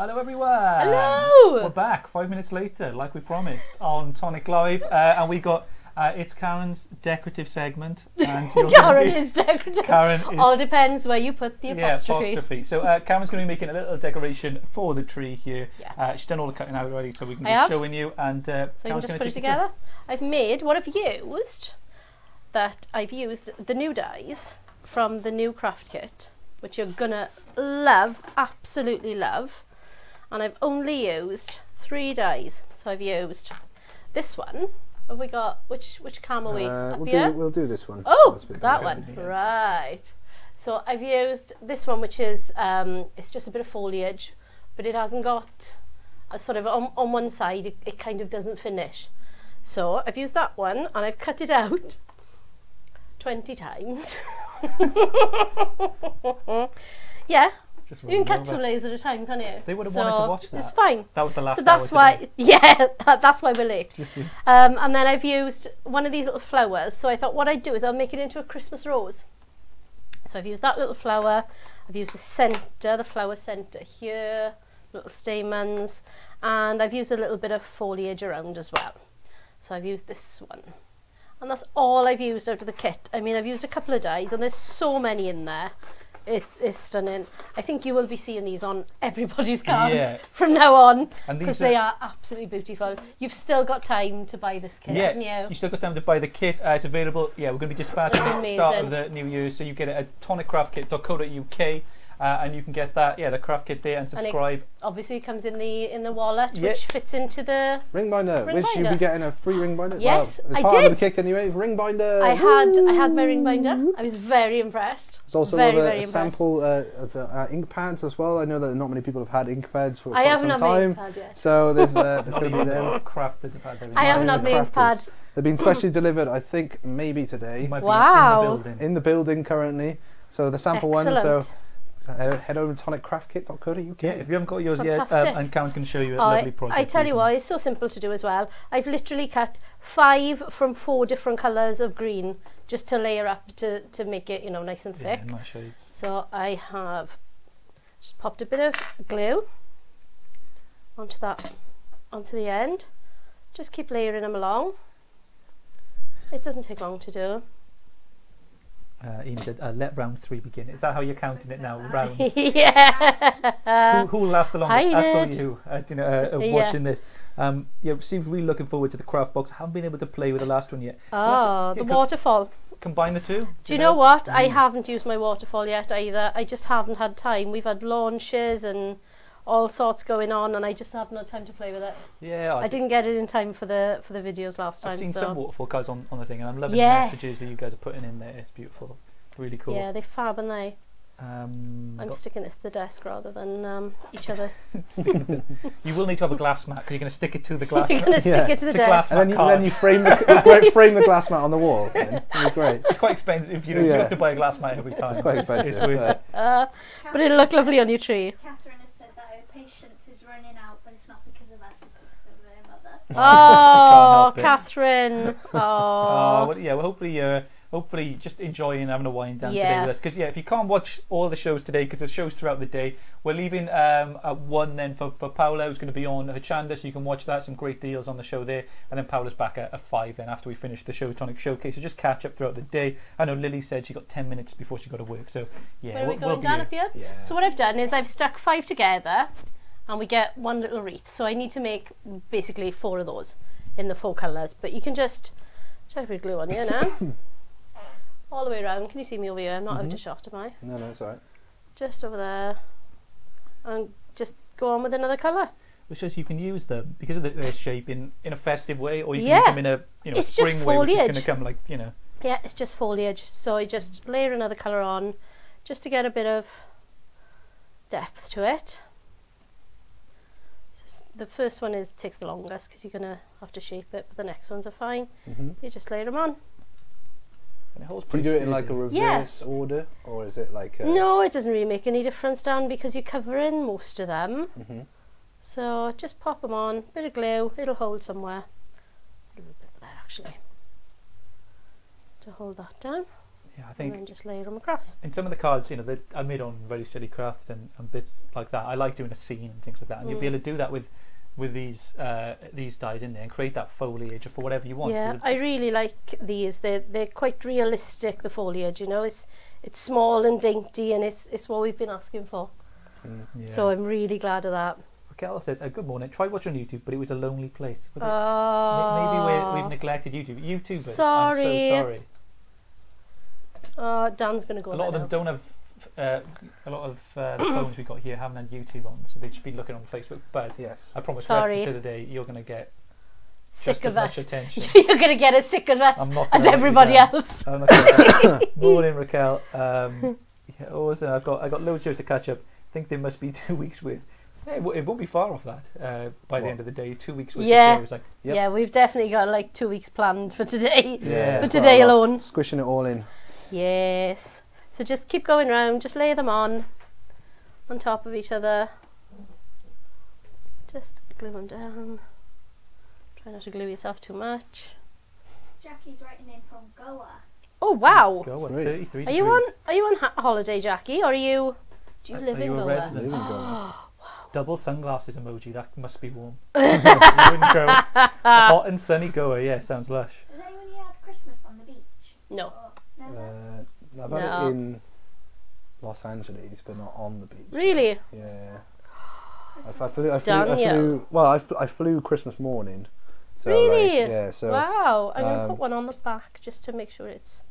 Hello everyone! Hello! We're back 5 minutes later, like we promised, on Tonic Live, and we got it's Karen's decorative segment. And Karen is decorative. Karen is, all depends where you put the apostrophe. Yeah, apostrophe. So Karen's going to be making a little decoration for the tree here. Yeah. She's done all the cutting out already, so we can be showing you. And so you can just put it together. I've made what I've used. I've used the new dies from the new craft kit, which you're gonna love, absolutely love. And I've only used 3 dies. So I've used this one. Have we got, which cam are we? We'll do this one. Oh, that one, right. So I've used this one, which is, it's just a bit of foliage, but it hasn't got a sort of, on one side, it kind of doesn't finish. So I've used that one, and I've cut it out 20 times. Yeah. You can cut 2 layers at a time, can't you? They would have wanted to watch that. It's fine. That was the last. So that's why, that's why we're late. Just and then I've used one of these little flowers. So I thought what I'd do is I'll make it into a Christmas rose. So I've used that little flower. I've used the centre, the flower centre here, little stamens, and I've used a little bit of foliage around as well. So I've used this one. And that's all I've used out of the kit. I mean, I've used a couple of dies, and there's so many in there. It's stunning. I think you will be seeing these on everybody's cards from now on, because they are absolutely beautiful. You've still got time to buy this kit, haven't you? You've still got time to buy the kit. It's available. Yeah, we're going to be dispatching at the start of the new year, so you get it at toniccraftkit.co.uk. And you can get that, the craft kit there, and subscribe. And it obviously comes in the wallet, which fits into the ring binder. Which you'll be getting a free ring binder. Yes, I did. Part of the kick anyway. Ring binder. I had my ring binder. I was very impressed. There's also a sample of ink pads as well. I know that not many people have had ink pads for quite some time. I haven't had my ink pad yet. So there's going to be them. Crafters have had everything. I haven't had my ink pad. They've been specially delivered, I think, maybe today. Wow. In the building currently. So the sample one. So head over to toniccraftkit.co.uk. Yeah, if you haven't got yours yet, and Karen's going to show you a lovely project. I tell you what, it's so simple to do as well. I've literally cut 5 from 4 different colours of green just to layer up to make it, nice and thick. Yeah, nice shades. So I have just popped a bit of glue onto the end. Just keep layering them along. It doesn't take long to do. Ian said, let round 3 begin. Is that how you're counting it now? Rounds? Yeah. Who will last the longest? I saw you watching this. Seems really looking forward to the craft box. I haven't been able to play with the last one yet. Oh, the waterfall. Combine the two? Do you know what? I haven't used my waterfall yet either. I just haven't had time. We've had launches and all sorts going on, and I just haven't had time to play with it. Yeah, I didn't get it in time for the videos last time. I've seen some waterfall cards on the thing, and I'm loving the messages that you guys are putting in there. It's beautiful, really cool. Yeah, they're fab, aren't they? I'm sticking this to the desk rather than each other. You will need to have a glass mat because you're going to stick it to the glass. You're going to stick it to the desk, and then you frame the glass mat on the wall. Then. It'll be great. It's quite expensive. You have to buy a glass mat every time. It's quite expensive. It's worth it. But it'll look lovely on your tree. Catherine has said that her patience is running out, but it's not because of us, it's because of her mother. Oh, Catherine. Oh. Well, yeah. Well, hopefully just enjoying having a wind down today with us, because if you can't watch all the shows today because there's shows throughout the day, we're leaving at 1 then for Paula, who's going to be on her Chanda, so you can watch that. Some great deals on the show there, and then Paula's back at 5 then after we finish the show Tonic Showcase, so just catch up throughout the day. I know Lily said she got 10 minutes before she got to work, so yeah. Where are we going, down up here? Yeah. So what I've done is I've stuck 5 together and we get one little wreath, so I need to make basically 4 of those in the 4 colours, but you can just chuck a bit of glue on here now. All the way around. Can you see me over here? I'm not out of shot, am I? No, it's alright. Just over there. And just go on with another colour. Which shows you can use them because of their shape in a festive way, or you can use them in a spring way, which is going to come like, Yeah, it's just foliage. So I just layer another colour on just to get a bit of depth to it. The first one takes the longest because you're going to have to shape it, but the next ones are fine. You just layer them on. Do you do it in like a reverse order, or is it like No, it doesn't really make any difference, Dan, because you're covering most of them. So just pop them on, bit of glue, it'll hold somewhere. A little bit there actually, to hold that down. Yeah, I think. And then just lay them across. In some of the cards, you know, I made on Very Steady Craft and bits like that. I like doing a scene and things like that, and you'll be able to do that with these dies in there and create that foliage or for whatever you want. Yeah, I really like these. They're quite realistic. The foliage, you know, it's small and dainty, and it's what we've been asking for. Yeah. So I'm really glad of that. Raquel says, good morning. Tried watching YouTube, but it was a lonely place. Maybe we've neglected YouTube. YouTubers, sorry. I'm so sorry. Dan's going to go. A lot of them don't have. A lot of the phones we got here haven't had YouTube on, so they should be looking on Facebook. But yes, I promise, the rest of the day you're going to get sick of us. Attention. You're going to get as sick of us as everybody else. Morning, Raquel. Also, I've got loads of shows to catch up. I think there must be 2 weeks with. It won't be far off that by the end of the day. 2 weeks with the shows. Like, yeah, we've definitely got like 2 weeks planned for today. Yeah, for today alone. Squishing it all in. Yes. So just keep going round. Just lay them on top of each other. Just glue them down. Try not to glue yourself too much. Jackie's writing in from Goa. Oh wow! Goa, 33 Are you on holiday, Jackie, or do you live in Goa? Resident? Wow. Double sunglasses emoji. That must be warm. You're in Goa. Hot and sunny Goa. Yeah, sounds lush. Has anyone here had Christmas on the beach? No. Never. I've had it in Los Angeles, but not on the beach. Really? Yeah. I flew Christmas morning. So really? Yeah. So. Wow. I'm gonna put one on the back just to make sure it's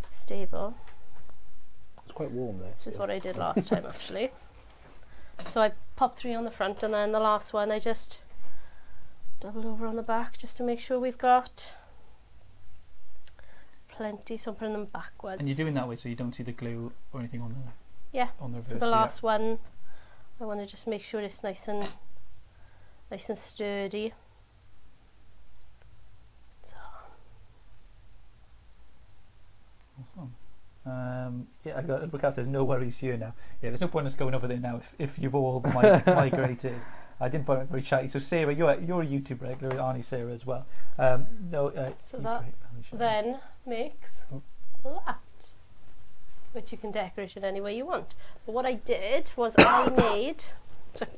stable. It's quite warm there. This is what I did last time, actually. So I popped 3 on the front, and then the last one I just doubled over on the back just to make sure we've got plenty. So I'm putting them backwards. And you're doing that way so you don't see the glue or anything on the. Yeah. On the reverse, so the last one, I want to just make sure it's nice and sturdy. So. Awesome. I got Raquel says no worries here now. Yeah, there's no point in us going over there now if you've all migrated. I didn't find it very chatty. So Sarah, you're a YouTube regular, Arnie Sarah as well. So that then makes that, which you can decorate it any way you want. But what I did was I made,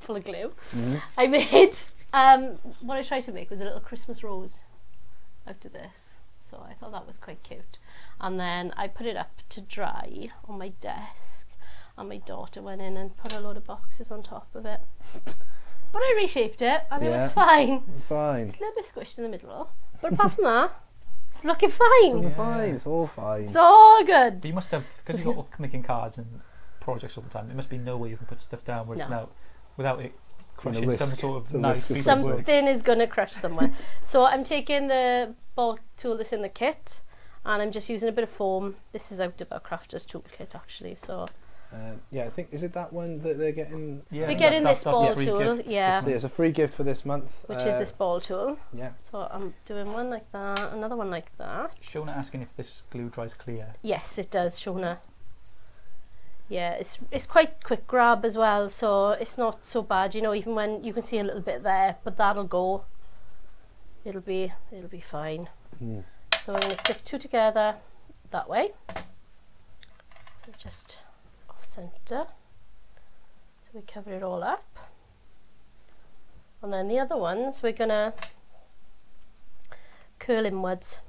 full of glue. I made what I tried to make was a little Christmas rose out of this. So I thought that was quite cute. And then I put it up to dry on my desk, and my daughter went in and put a load of boxes on top of it. But I reshaped it, and it was fine. Fine. It's a little bit squished in the middle, but apart from that, it's looking fine. It's looking fine. It's all fine. It's all good. You must have, because you've got making cards and projects all the time, there must be no way you can put stuff down where it's now without it crushing some sort of nice piece of work. Something is going to crush somewhere. So I'm taking the ball tool that's in the kit, and I'm just using a bit of foam. This is out of our crafter's toolkit actually. So yeah, I think, is it that one that they're getting? Yeah, they're getting this ball tool. Yeah, it's a free gift for this month, which is this ball tool. Yeah. So I'm doing one like that, another one like that. Shona asking if this glue dries clear. Yes, it does, Shona. Yeah, it's quite quick grab as well, so it's not so bad. You know, even when you can see a little bit there, but that'll go. It'll be fine. So I'm going to stick 2 together that way. So just off centre. So we cover it all up. And then the other ones we're going to curl inwards.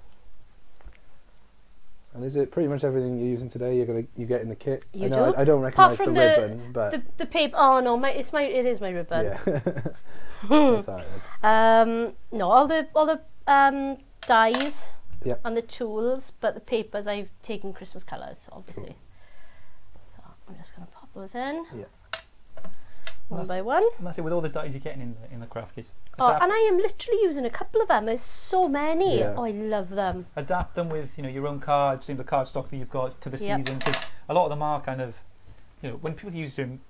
And is it pretty much everything you're using today you get in the kit? You do. I don't recognise the ribbon, but the paper. Oh no, it is my ribbon. Yeah. That's all right. No, all the dies Yep. and the tools, but the papers I've taken Christmas colours, obviously. Cool. So I'm just going to pop those in. Yeah. One by one. And that's it, with all the dies you're getting in the craft kit. And I am literally using a couple of them. There's so many. Yeah. Oh, I love them. Adapt them with your own cards, the card stock that you've got to the season. Because a lot of them are kind of, when people use them,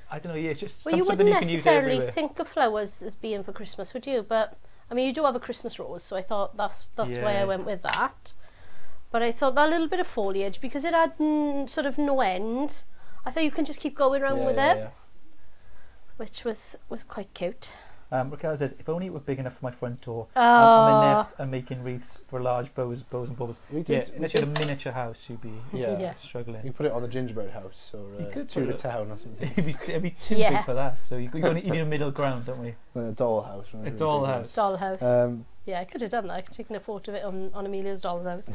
I don't know. Yeah, it's just something you can use everywhere. You wouldn't necessarily think of flowers as being for Christmas, would you? But I mean, you do have a Christmas rose, so I thought that's why I went with that. But I thought that little bit of foliage, because it had sort of no end, I thought you can just keep going around with it. Yeah. Which was quite cute. Raquel says, if only it were big enough for my front door. I'm inept and making wreaths for large bows and baubles. Unless you had a miniature house, you'd be struggling. You put it on the gingerbread house or to the town or something. It'd be too big for that. So you need a middle ground, don't we? A dollhouse. A dollhouse. Dollhouse. Yeah, I could have done that. I could have taken a photo of it on Amelia's dollhouse.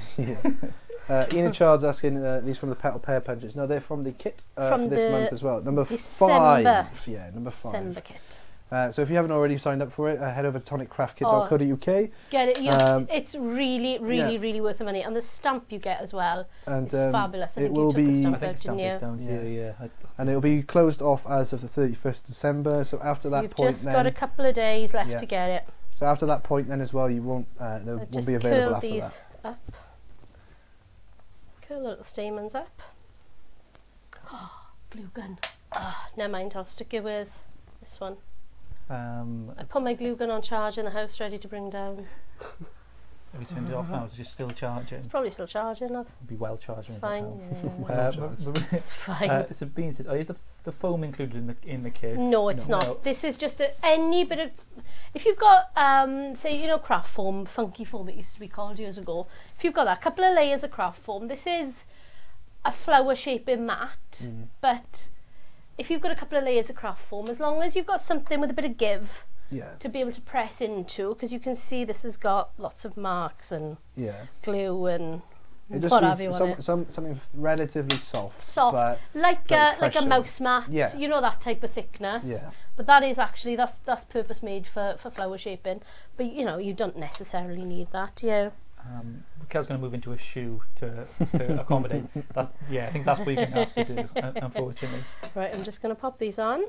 Ian Child's asking, these from the Petal Pear Punches. No, they're from the kit for this month as well. Number December. 5. Yeah, number 5. December kit. So if you haven't already signed up for it, head over to toniccraftkit.co.uk. Get it. It's really worth the money. And the stamp you get as well is fabulous. I think you took the stamp out, didn't you? Down here, and it'll be closed off as of the 31st December. So after that you've point, just got a couple of days left to get it. So after that point, then as well, you won't be available after these that. Up. Curl the little stamens up. Oh, glue gun. Never mind. I'll stick it with this one. I put my glue gun on charge in the house, ready to bring down. Have you turned it off now? Is it still charging? It's probably still charging. It'll be well charged. It's fine. It's fine. So Bean says, is the foam included in the kit? No, it's not. No. This is just any bit of. If you've got, say, craft foam, funky foam, it used to be called years ago. If you've got that, couple of layers of craft foam, this is a flower shaping mat, but. If you've got a couple of layers of craft foam, as long as you've got something with a bit of give to be able to press into, because you can see this has got lots of marks and glue and what have you on it. Something relatively soft. Soft, like a mouse mat, you know, that type of thickness. Yeah. But that is actually, that's purpose made for flower shaping. But you don't necessarily need that, Raquel's going to move into a shoe to accommodate. I think that's what you're going to have to do, unfortunately. Right, I'm just going to pop these on.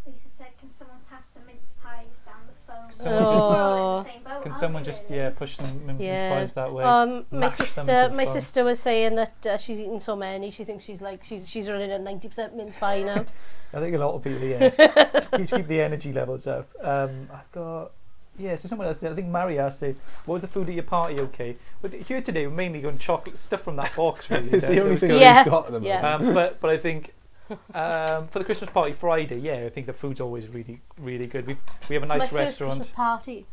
Lisa said, can someone pass some mince pies down the phone? Can someone just push some mince pies that way? My sister was saying that she's eaten so many, she thinks she's running at 90% mince pie now. I think a lot of people, keep the energy levels up. I've got. Yeah, so someone else said, I think Maria said, what was the food at your party okay? But here today we're mainly going chocolate stuff from that box really. It's the only thing we've got at the moment. But I think for the Christmas party Friday, I think the food's always really good. We have a nice restaurant. First Christmas party.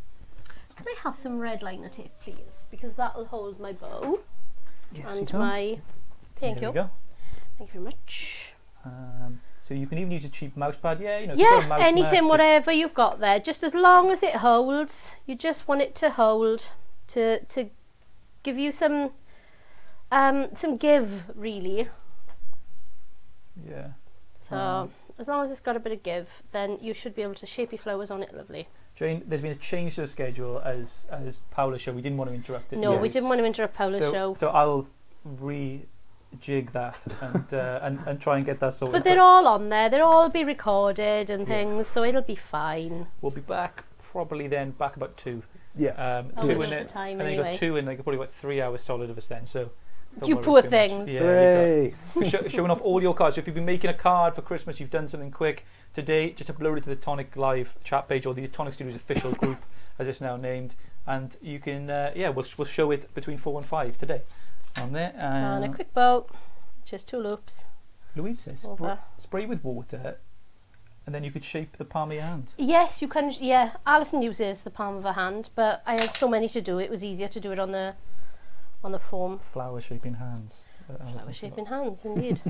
Can I have some red liner tape please? Because that'll hold my bow. Yes, and my thank you. Go. Thank you very much. So you can even use a cheap mouse pad, anything, whatever you've got there, just as long as it holds. You just want it to hold, to give you some give, really. Yeah. So as long as it's got a bit of give, then you should be able to shape your flowers on it lovely. Jane, there's been a change to the schedule as Paula's show. We didn't want to interrupt it. No, we didn't want to interrupt Paula's show. So I'll jig that and try and get that sorted. But they're all on there. They'll all be recorded and things, so it'll be fine. We'll be back probably then about 2. Yeah. 2 in it. And then you got 2 in probably about 3 hours solid of us then. So you poor things. Yeah, showing off all your cards. So if you've been making a card for Christmas, you've done something quick today, just upload it to the Tonic Live chat page or the Tonic Studios official group, as it's now named, and you can we'll show it between 4 and 5 today. On there and a quick bow, just 2 loops. Louise says spray with water and then you could shape the palm of your hand. Yes, you can. Alison uses the palm of her hand, but I had so many to do, it was easier to do it on the foam. Flower shaping hands. Flower shaping hands, indeed.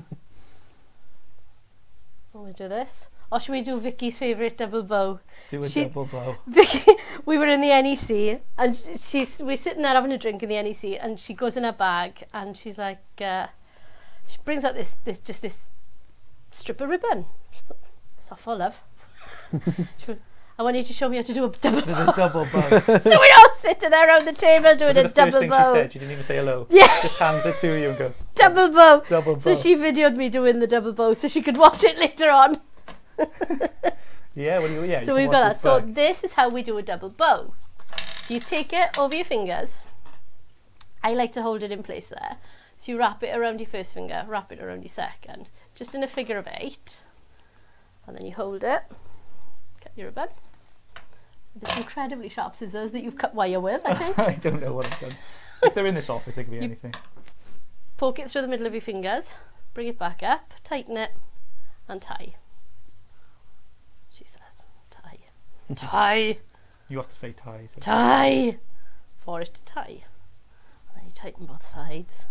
We'll do this. Or should we do Vicky's favourite double bow? Do a double bow. Vicky, we were in the NEC and we're sitting there having a drink in the NEC and she goes in her bag and she's like, she brings out this strip of ribbon. What's that for, love? I want you to show me how to do a double bow. A double bow. So we all sitting there around the table doing a double bow. The first thing she said, she didn't even say hello. Yeah. Just hands it to you and go. Double bow. Double bow. So she videoed me doing the double bow so she could watch it later on. So we've got that. So this is how we do a double bow. So you take it over your fingers. I like to hold it in place there. So you wrap it around your first finger, wrap it around your second, just in a figure of 8. And then you hold it, cut your ribbon. With this incredibly sharp scissors that you've cut wire with, I think. I don't know what I've done. If they're in this office, it could be anything. Poke it through the middle of your fingers, bring it back up, tighten it, and tie. She says, tie. Tie. You have to say tie. So. Tie. For it to tie. And then you tighten both sides.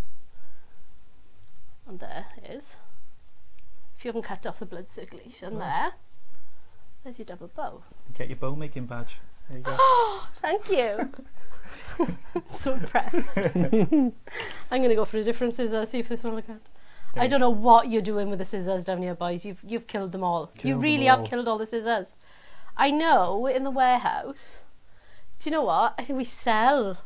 And there it is. If you haven't cut off the blood circulation there's your double bow. Get your bow making badge. There you go. Thank you. So impressed. I'm going to go for a different scissor, see if this one will cut. I don't know what you're doing with the scissors down here, boys. You've killed them all. You really have killed all the scissors. I know, in the warehouse. Do you know what? I think we sell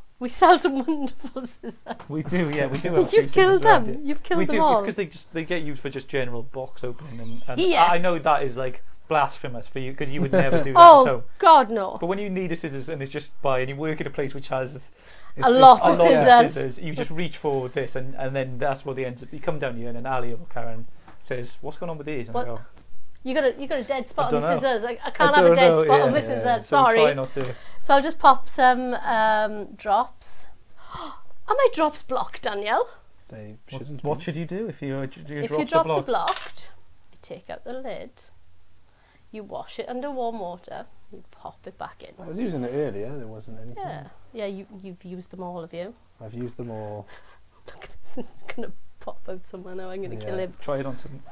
some wonderful scissors. We do, yeah, we do. Have You've killed them. You've killed them all. It's because they get used for just general box opening, and I know that is like blasphemous for you because you would never do that at home. God no. But when you need a scissors and it's just and you work at a place which has a lot of scissors, you just reach for this and then that's what they end up. You come down here and then Ali or Karen says, "What's going on with these?" And I go, You got a dead spot on the scissors. I can't have a dead spot on the scissors. Sorry. So try not to. So I'll just pop some drops. Are my drops blocked, Danielle? They shouldn't. What should you do if your drops are blocked? You take out the lid. You wash it under warm water. You pop it back in. I was using it earlier. There wasn't anything. Yeah. You've used them all, have you? I've used them all. Look, this is gonna pop out somewhere now. I'm gonna kill him. Try it on some.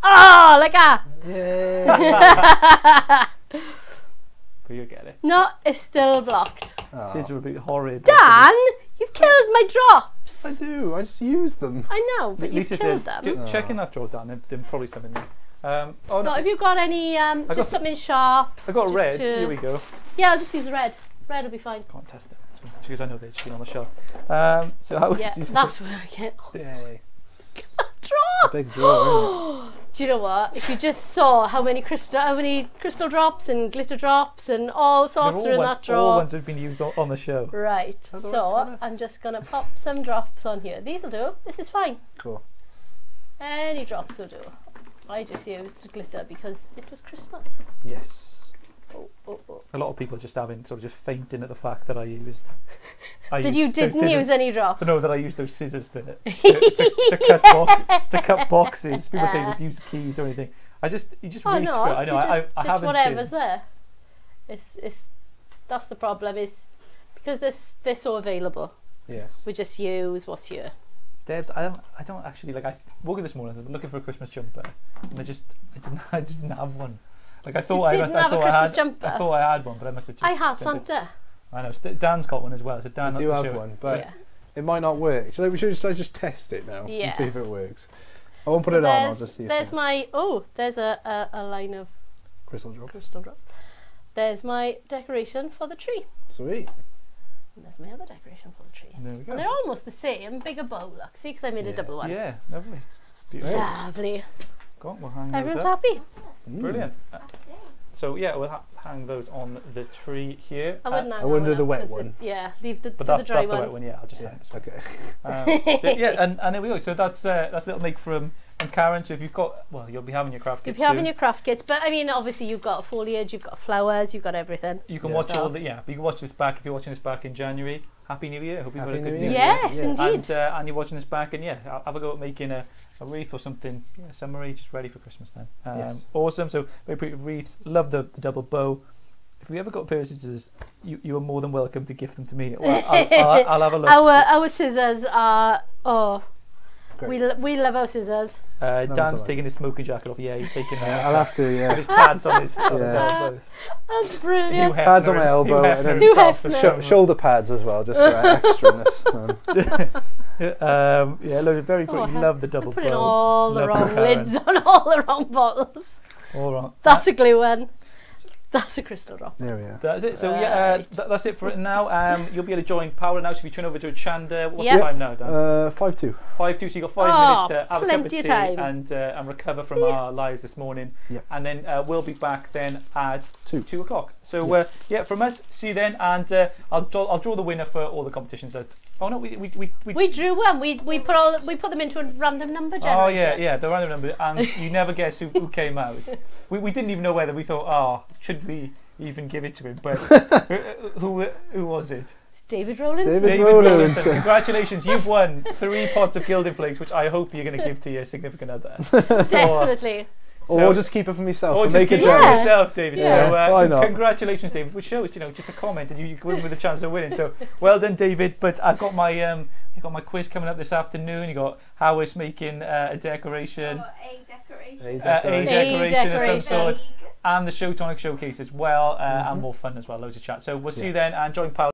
Oh, like that! Yeah. But you get it. No, it's still blocked. Oh. Scissors would be horrid. Dan, you've killed my drops. I do. I just used them. I know, but you've killed them. Check in that drawer, Dan. There's probably something there. No, have you got any? Just something sharp. I got red. Here we go. Yeah, I'll just use red. Red will be fine. Can't test it because I know they've been on the shelf. So how that's where I get. Yay. Drop. Big drawer. Do you know what? If you just saw how many crystal drops and glitter drops and all sorts are in that drawer. All ones have been used on the show. Right. So I'm just gonna pop some drops on here. These'll do. This is fine. Cool. Any drops will do. I just used glitter because it was Christmas. Yes. A lot of people just fainting at the fact that I used. That you didn't use any drops. No, that I used those scissors to cut boxes. People say just use the keys or anything. You just reach for it. I know. I haven't. Whatever's there. It's that's the problem. Is because they're so available. Yes. We just use what's here. Debs, I don't actually like. I woke up this morning. I was looking for a Christmas jumper, and I just didn't have one. Like I thought I thought I had one, but I must have. I had Santa. I know. Dan's got one as well. So Dan, I do have one, but it might not work. So we should just test it now and see if it works. I won't put it on. I'll just see. There's my there's a line of crystal drop. There's my decoration for the tree. Sweet. And there's my other decoration for the tree. There we go. And they're almost the same, bigger bow. Look, see, because I made a double one. Yeah, lovely. Beautiful. Lovely. Go on, we'll hang Everyone's those up. happy. Brilliant. So yeah, we'll hang those on the tree here. I wouldn't do the wet one. Leave the dry one. That's the wet one. Yeah, I'll just hang this one. Okay. And there we go. So that's a little make from Karen. So if you've got, you'll be having your craft kits. You'll be having your craft kits, but I mean, obviously you've got foliage, you've got flowers, you've got everything. You can watch all the you can watch this back if you're watching this back in January. Happy New Year. Hope you've had a good New Year. Yes, indeed. And you're watching this back, and have a go at making a wreath or something, summery, just ready for Christmas then. Yes. Awesome. So very pretty wreath. Love the double bow. If we ever got a pair of scissors, you are more than welcome to gift them to me. I'll have a look. Our scissors are Great. We love our scissors. Dan's taking his smoking jacket off. Yeah, he's taking. I'll have to. Yeah. His pads on his elbows. That's brilliant. Pads on my elbow and then shoulder pads as well, just for extraness. Very pretty. Love the double bow. Putting all the wrong lids on all the wrong bottles. All wrong. That's a glue one. That's a crystal drop. There we are. That's it. So that's it for it now. You'll be able to join Paola now. So if you turn over to a Chanda, what's the time now, Dan? 5:02. 5:02. So you got 5 minutes to have a cup of tea time. and recover from our lives this morning. Yep. And then we'll be back then at 2 o'clock. So from us, see you then, and I'll draw the winner for all the competitions. Oh no, we drew one. We put them into a random number generator. Oh yeah, the random number, and you never guess who came out. We didn't even know whether we thought, should we even give it to him? But who was it? It's David Rowlands. David Rowlands. Congratulations, you've won 3 pots of Gilded Flakes, which I hope you're going to give to your significant other. Definitely. Or So- I'll just keep it for myself Or and just make keep it it for jealous. yourself, David. Yeah. So Why not? congratulations, David, which shows, you know, just a comment and you go in with a chance of winning. So well done, David. But I've got my quiz coming up this afternoon. You got Howard's making a decoration. Or a decoration. A A decoration. decoration of some decoration. sort, and the Tonic Showcase as well, and more fun as well, loads of chat. So we'll see you then, and join Paolo.